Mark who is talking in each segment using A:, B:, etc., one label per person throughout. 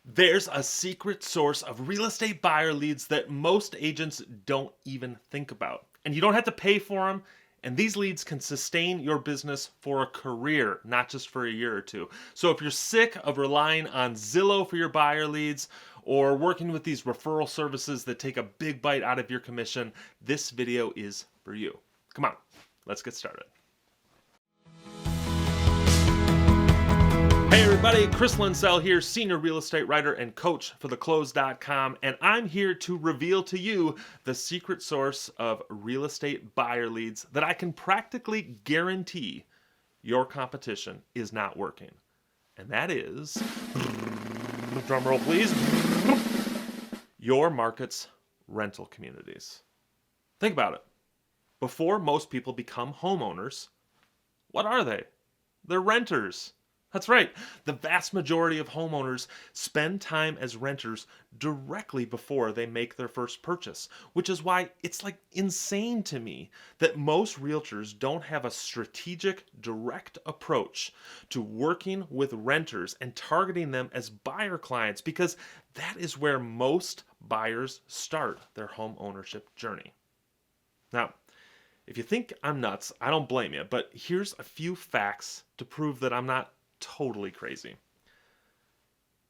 A: There's a secret source of real estate buyer leads that most agents don't even think about. And you don't have to pay for them. And these leads can sustain your business for a career, not just for a year or two. So if you're sick of relying on Zillow for your buyer leads or working with these referral services that take a big bite out of your commission, this video is for you. Come on, let's get started. Hey everybody, Chris Linsell here, senior real estate writer and coach for theclose.com, and I'm here to reveal to you the secret source of real estate buyer leads that I can practically guarantee your competition is not working. And that is, drum roll please, your market's rental communities. Think about it. Before most people become homeowners, what are they? They're renters. That's right. The vast majority of homeowners spend time as renters directly before they make their first purchase, which is why it's like insane to me that most realtors don't have a strategic, direct approach to working with renters and targeting them as buyer clients, because that is where most buyers start their home ownership journey. Now, if you think I'm nuts, I don't blame you, but here's a few facts to prove that I'm not totally crazy.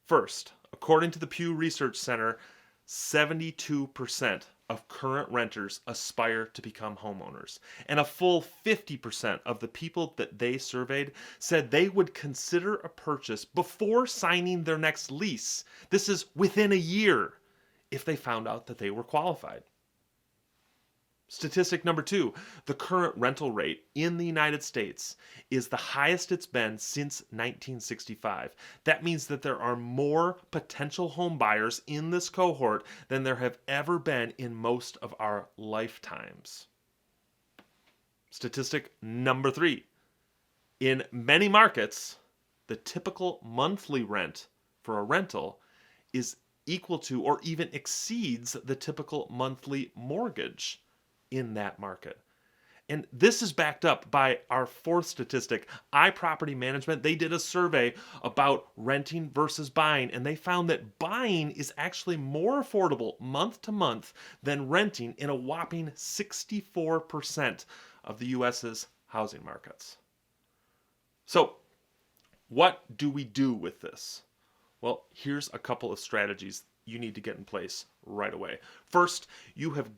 A: First, according to the Pew Research Center, 72% of current renters aspire to become homeowners. And a full 50% of the people that they surveyed said they would consider a purchase before signing their next lease. This is within a year if they found out that they were qualified. Statistic number 2, the current rental rate in the United States is the highest it's been since 1965. That means that there are more potential home buyers in this cohort than there have ever been in most of our lifetimes. Statistic number 3, in many markets, the typical monthly rent for a rental is equal to or even exceeds the typical monthly mortgage in that market. And this is backed up by our fourth statistic, iProperty Management. They did a survey about renting versus buying, and they found that buying is actually more affordable month to month than renting in a whopping 64% of the US's housing markets. So, what do we do with this? Well, here's a couple of strategies you need to get in place right away. First, you have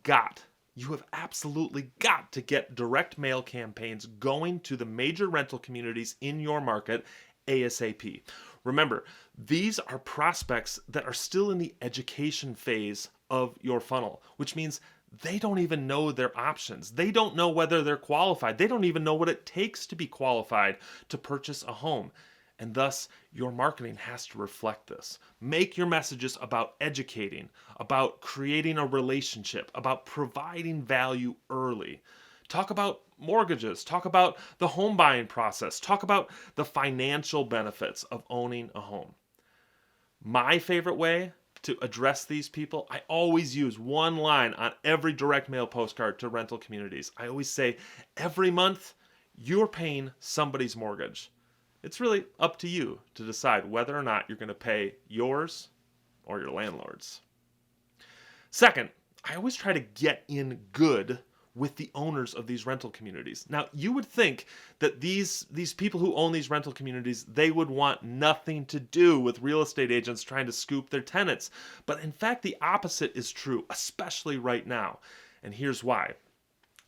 A: absolutely got to get direct mail campaigns going to the major rental communities in your market ASAP. Remember, these are prospects that are still in the education phase of your funnel, which means they don't even know their options. They don't know whether they're qualified. They don't even know what it takes to be qualified to purchase a home. And thus, your marketing has to reflect this. Make your messages about educating, about creating a relationship, about providing value early. Talk about mortgages. Talk about the home buying process. Talk about the financial benefits of owning a home. My favorite way to address these people, I always use one line on every direct mail postcard to rental communities. I always say, every month, you're paying somebody's mortgage. It's really up to you to decide whether or not you're going to pay yours or your landlord's. Second, I always try to get in good with the owners of these rental communities. Now, you would think that these people who own these rental communities, they would want nothing to do with real estate agents trying to scoop their tenants. But in fact, the opposite is true, especially right now. And here's why.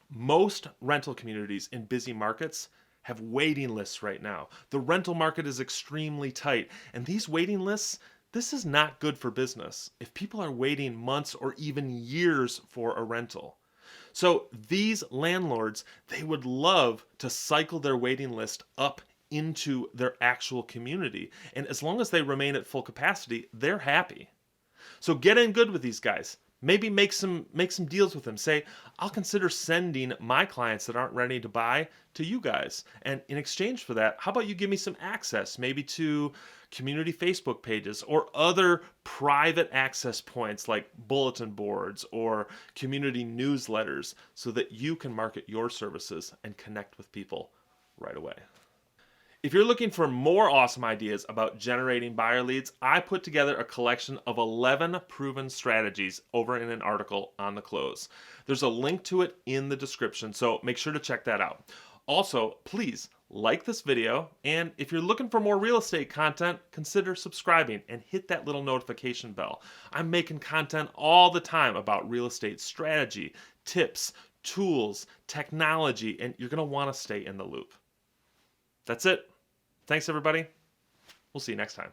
A: Most rental communities in busy markets have waiting lists right now. The rental market is extremely tight, and these waiting lists, this is not good for business if people are waiting months or even years for a rental. So these landlords, they would love to cycle their waiting list up into their actual community, and as long as they remain at full capacity, they're happy. So get in good with these guys. Maybe make some deals with them. Say, I'll consider sending my clients that aren't ready to buy to you guys. And in exchange for that, how about you give me some access, maybe to community Facebook pages or other private access points like bulletin boards or community newsletters so that you can market your services and connect with people right away. If you're looking for more awesome ideas about generating buyer leads, I put together a collection of 11 proven strategies over in an article on the close. There's a link to it in the description, so make sure to check that out. Also, please like this video, and if you're looking for more real estate content, consider subscribing and hit that little notification bell. I'm making content all the time about real estate strategy, tips, tools, technology, and you're going to want to stay in the loop. That's it. Thanks, everybody. We'll see you next time.